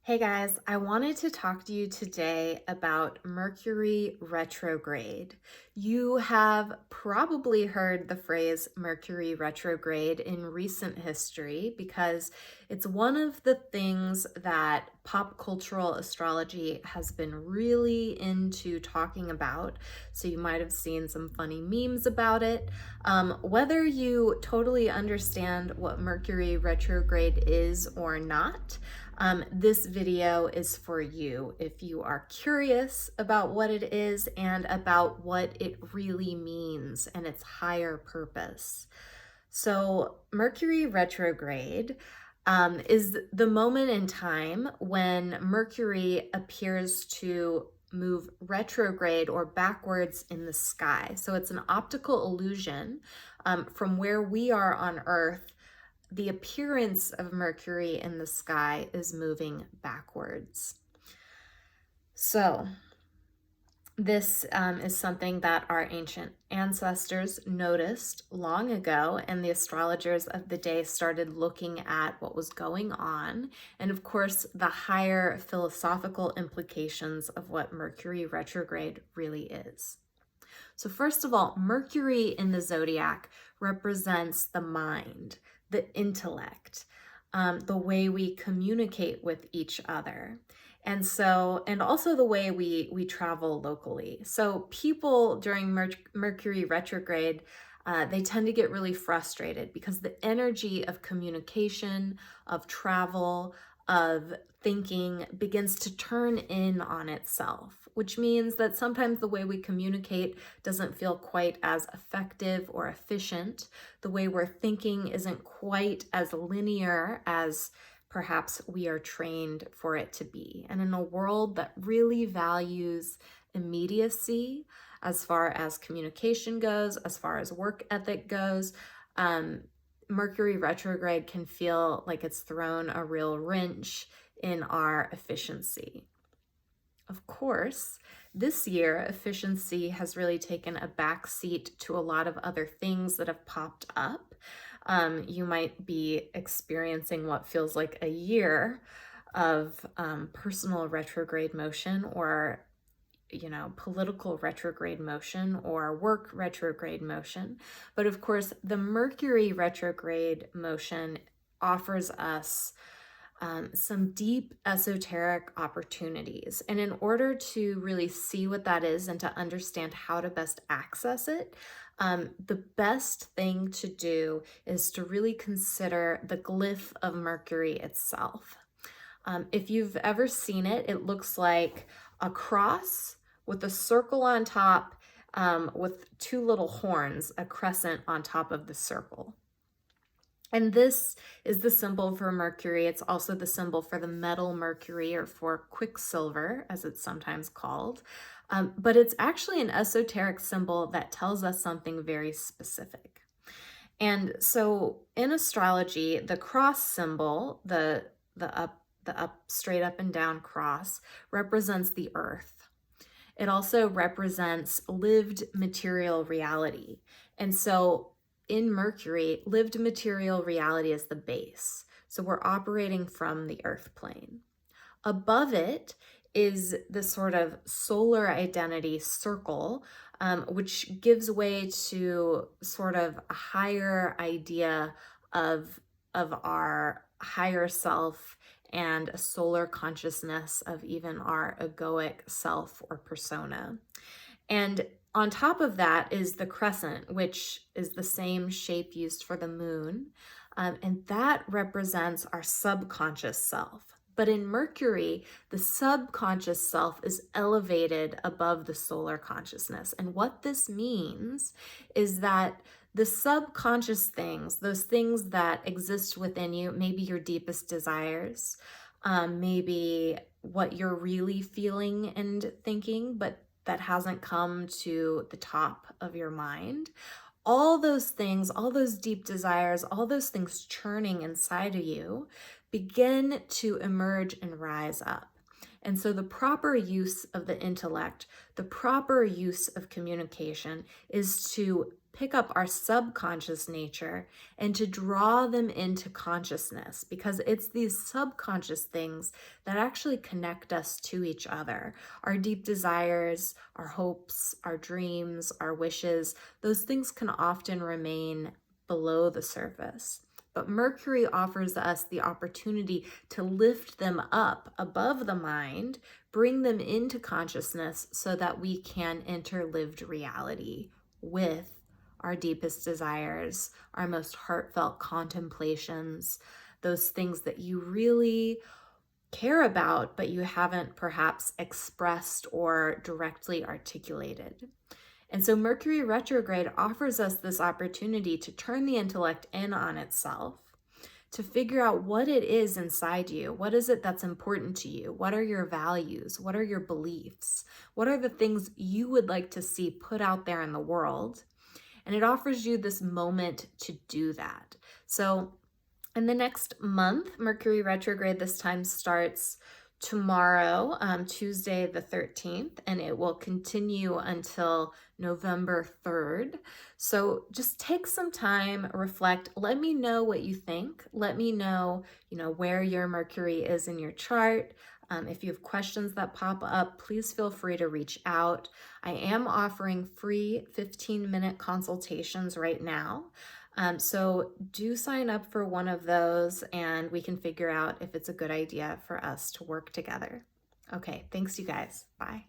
Hey guys, I wanted to talk to you today about Mercury retrograde. You have probably heard the phrase Mercury retrograde in recent history because it's one of the things that pop cultural astrology has been really into talking about. So you might have seen some funny memes about it. Whether you totally understand what Mercury retrograde is or not, this video is for you if you are curious about what it is and about what it really means and its higher purpose. So, Mercury retrograde is the moment in time when Mercury appears to move retrograde or backwards in the sky. So, it's an optical illusion from where we are on Earth. The appearance of Mercury in the sky is moving backwards. So, this is something that our ancient ancestors noticed long ago, and the astrologers of the day started looking at what was going on, and of course, the higher philosophical implications of what Mercury retrograde really is. So, first of all, Mercury in the zodiac represents the mind, the intellect, the way we communicate with each other. And also the way we travel locally. So people during Mercury retrograde, they tend to get really frustrated because the energy of communication, of travel, of thinking begins to turn in on itself, which means that sometimes the way we communicate doesn't feel quite as effective or efficient. The way we're thinking isn't quite as linear as perhaps we are trained for it to be. And in a world that really values immediacy as far as communication goes, as far as work ethic goes, Mercury retrograde can feel like it's thrown a real wrench in our efficiency. Of course, this year, efficiency has really taken a backseat to a lot of other things that have popped up. You might be experiencing what feels like a year of personal retrograde motion or political retrograde motion or work retrograde motion. But of course, the Mercury retrograde motion offers us some deep esoteric opportunities. And in order to really see what that is and to understand how to best access it, the best thing to do is to really consider the glyph of Mercury itself. If you've ever seen it, it looks like a cross with a circle on top, with two little horns, a crescent on top of the circle. And this is the symbol for Mercury. It's also the symbol for the metal Mercury, or for Quicksilver, as it's sometimes called. But it's actually an esoteric symbol that tells us something very specific. And so in astrology, the cross symbol, the straight up and down cross, represents the earth. It also represents lived material reality. And so in Mercury, lived material reality is the base. So we're operating from the earth plane. Above it is the sort of solar identity circle, which gives way to sort of a higher idea of our higher self and a solar consciousness of even our egoic self or persona. And on top of that is the crescent, which is the same shape used for the moon. And that represents our subconscious self. But in Mercury, the subconscious self is elevated above the solar consciousness. And what this means is that the subconscious things, those things that exist within you, maybe your deepest desires, maybe what you're really feeling and thinking, but that hasn't come to the top of your mind. All those things, all those deep desires, all those things churning inside of you begin to emerge and rise up. And so the proper use of the intellect, the proper use of communication is to pick up our subconscious nature and to draw them into consciousness, because it's these subconscious things that actually connect us to each other. Our deep desires, our hopes, our dreams, our wishes, those things can often remain below the surface. But Mercury offers us the opportunity to lift them up above the mind, bring them into consciousness so that we can enter lived reality with our deepest desires, our most heartfelt contemplations, those things that you really care about, but you haven't perhaps expressed or directly articulated. And so Mercury retrograde offers us this opportunity to turn the intellect in on itself, to figure out what it is inside you. What is it that's important to you? What are your values? What are your beliefs? What are the things you would like to see put out there in the world? And it offers you this moment to do that. So in the next month, Mercury retrograde this time starts tomorrow, Tuesday the 13th, and it will continue until November 3rd. So just take some time, reflect, let me know what you think. Let me know, where your Mercury is in your chart. If you have questions that pop up, please feel free to reach out. I am offering free 15-minute consultations right now. So do sign up for one of those and we can figure out if it's a good idea for us to work together. Okay, thanks you guys. Bye.